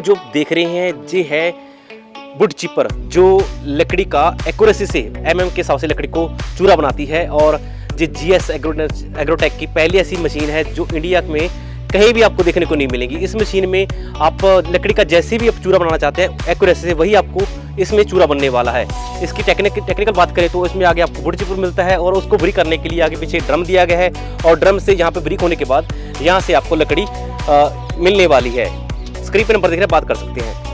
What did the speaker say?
जो देख रहे हैं ये है वुड चिपर, जो लकड़ी का एक्यूरेसी से के हिसाब से लकड़ी को चूरा बनाती है। और ये GS एग्रोटेक की पहली ऐसी मशीन है जो इंडिया में कहीं भी आपको देखने को नहीं मिलेगी। इस मशीन में आप लकड़ी का जैसे भी आप चूरा बनाना चाहते हैं एक्यूरेसी से, वही आपको इसमें चूरा बनने वाला है। इसकी टेक्निकल बात करें तो इसमें आगे आपको वुड चिपर मिलता है और उसको ब्रिक करने के लिए आगे पीछे ड्रम दिया गया है, और ड्रम से यहाँ पे ब्रिक होने के बाद यहाँ से आपको लकड़ी मिलने वाली है। स्क्रीन पर नंबर देख रहे हैं, बात कर सकते हैं।